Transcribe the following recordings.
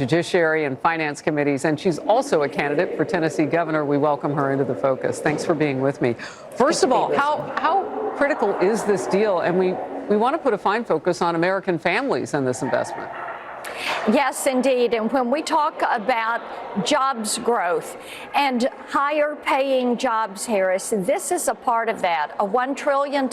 Judiciary and Finance Committees, and she's also a candidate for Tennessee governor. We welcome her into the focus. Thanks for being with me. First of all, how critical is this deal? And we want to put a fine focus on American families in this investment. Yes, indeed. And when we talk about jobs growth and higher paying jobs, Harris, this is a part of that, a $1 trillion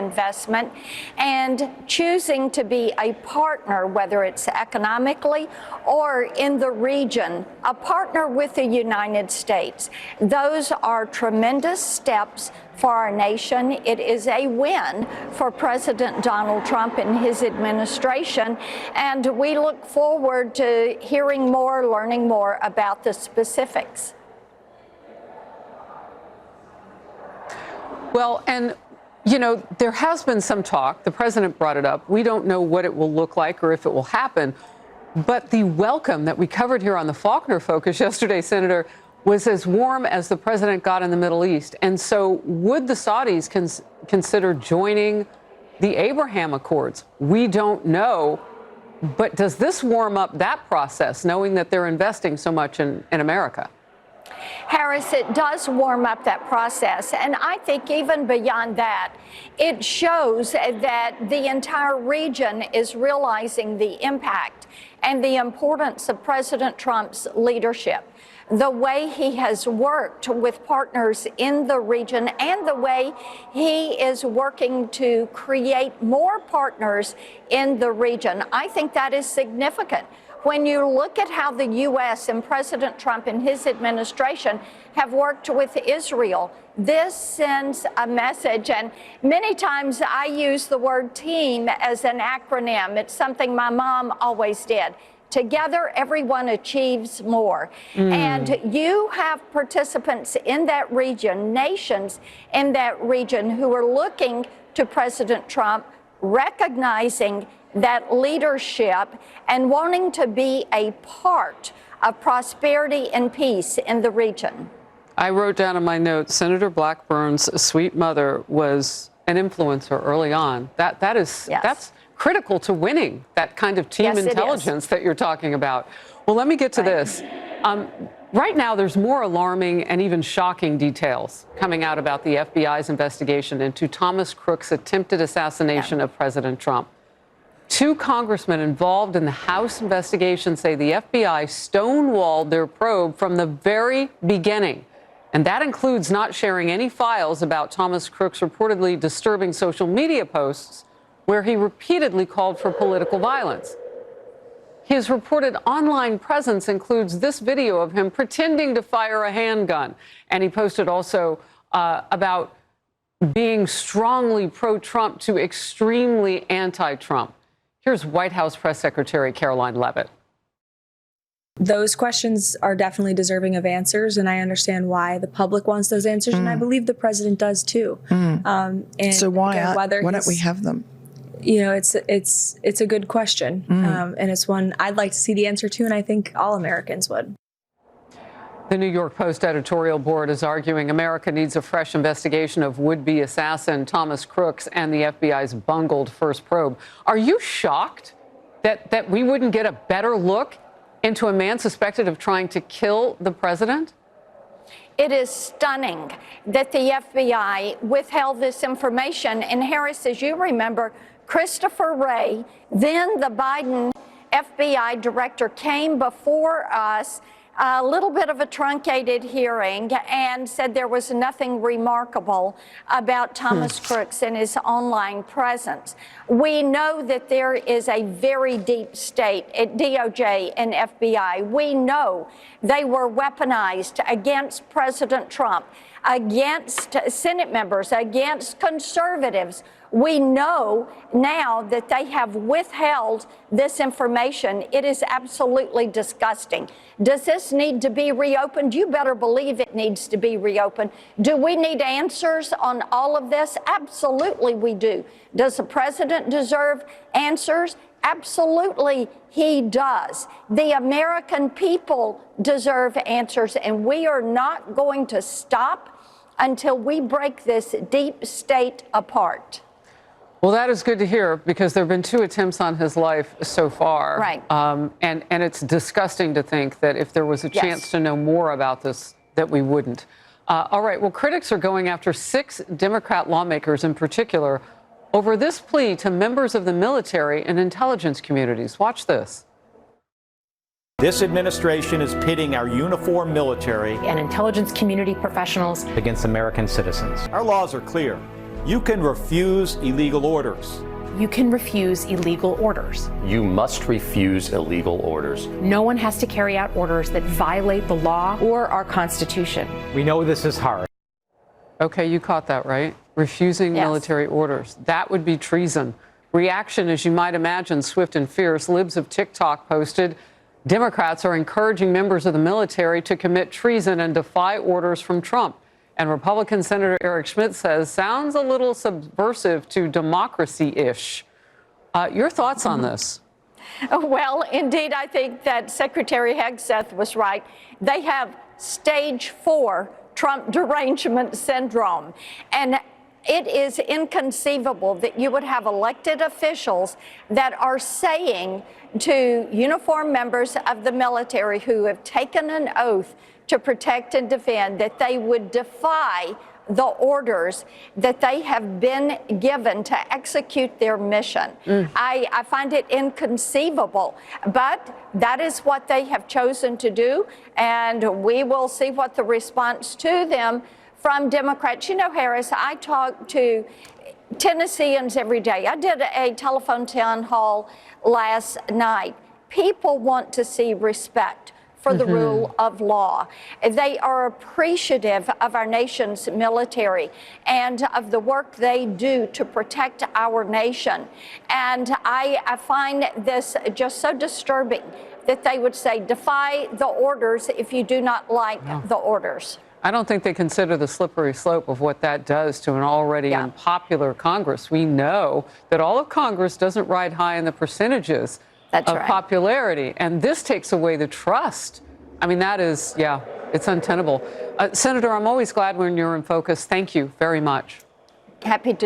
investment, and choosing to be a partner, whether it's economically or in the region, a partner with the United States. Those are tremendous steps for our nation. It is a win for President Donald Trump and his administration, and we look forward to hearing more, learning more about the specifics. Well, and you know, there has been some talk, the president brought it up, we don't know what it will look like or if it will happen, but the welcome that we covered here on the Faulkner Focus yesterday, Senator, was as warm as the president got in the Middle East. And so would the Saudis consider joining the Abraham Accords? We don't know. But does this warm up that process, knowing that they're investing so much in America? Harris, it does warm up that process. And I think even beyond that, it shows that the entire region is realizing the impact and the importance of President Trump's leadership. The way he has worked with partners in the region and the way he is working to create more partners in the region. I think that is significant. When you look at how the U.S. and President Trump and his administration have worked with Israel, this sends a message. And many times I use the word team as an acronym. It's something my mom always did. Together, everyone achieves more. And you have participants in that region, nations in that region, who are looking to President Trump, recognizing that leadership and wanting to be a part of prosperity and peace in the region. I wrote down in my notes, Senator Blackburn's sweet mother was an influencer early on. That's critical to winning that kind of team intelligence that you're talking about. Well, let me get to this. Right now, there's more alarming and even shocking details coming out about the FBI's investigation into Thomas Crooks' attempted assassination of President Trump. 2 congressmen involved in the House investigation say the FBI stonewalled their probe from the very beginning. And that includes not sharing any files about Thomas Crooks' reportedly disturbing social media posts where he repeatedly called for political violence. His reported online presence includes this video of him pretending to fire a handgun. And he posted also about being strongly pro-Trump to extremely anti-Trump. Here's White House Press Secretary Caroline Leavitt. Those questions are definitely deserving of answers, and I understand why the public wants those answers, and I believe the president does too. And so why don't we have them? You know, it's a good question, and it's one I'd like to see the answer to, and I think all Americans would. The New York Post editorial board is arguing America needs a fresh investigation of would-be assassin Thomas Crooks and the FBI's bungled first probe. Are you shocked that we wouldn't get a better look into a man suspected of trying to kill the president? It is stunning that the FBI withheld this information. And Harris, as you remember, Christopher Wray, then the Biden FBI director, came before us, a little bit of a truncated hearing, and said there was nothing remarkable about Thomas Crooks and his online presence. We know that there is a very deep state at DOJ and FBI. We know they were weaponized against President Trump, against Senate members, against conservatives. We know now that they have withheld this information. It is absolutely disgusting. Does this need to be reopened? You better believe it needs to be reopened. Do we need answers on all of this? Absolutely we do. Does the president deserve answers? Absolutely he does. The American people deserve answers, and we are not going to stop until we break this deep state apart. Well, that is good to hear, because there have been 2 attempts on his life so far. Right. And it's disgusting to think that if there was a chance to know more about this, that we wouldn't. All right. Well, critics are going after 6 Democrat lawmakers in particular over this plea to members of the military and intelligence communities. Watch this. This administration is pitting our uniformed military and intelligence community professionals against American citizens. Our laws are clear. You can refuse illegal orders. You can refuse illegal orders. You must refuse illegal orders. No one has to carry out orders that violate the law or our Constitution. We know this is hard. Okay, you caught that, right? Refusing military orders. That would be treason. Reaction, as you might imagine, swift and fierce. Libs of TikTok posted, Democrats are encouraging members of the military to commit treason and defy orders from Trump. And Republican Senator Eric Schmidt says, sounds a little subversive to democracy-ish. Your thoughts on this? Well, indeed, I think that Secretary Hegseth was right. They have stage 4 Trump derangement syndrome. And it is inconceivable that you would have elected officials that are saying to uniformed members of the military who have taken an oath to protect and defend that they would defy the orders that they have been given to execute their mission. I find it inconceivable, but that is what they have chosen to do, and we will see what the response to them from Democrats. You know, Harris, I talk to Tennesseans every day. I did a telephone town hall last night. People want to see respect for the rule of law. They are appreciative of our nation's military and of the work they do to protect our nation. And I find this just so disturbing that they would say, defy the orders if you do not like the orders. I don't think they consider the slippery slope of what that does to an already unpopular Congress. We know that all of Congress doesn't ride high in the percentages of popularity, and this takes away the trust. I mean, that is, it's untenable. Senator, I'm always glad when you're in focus. Thank you very much. Happy to.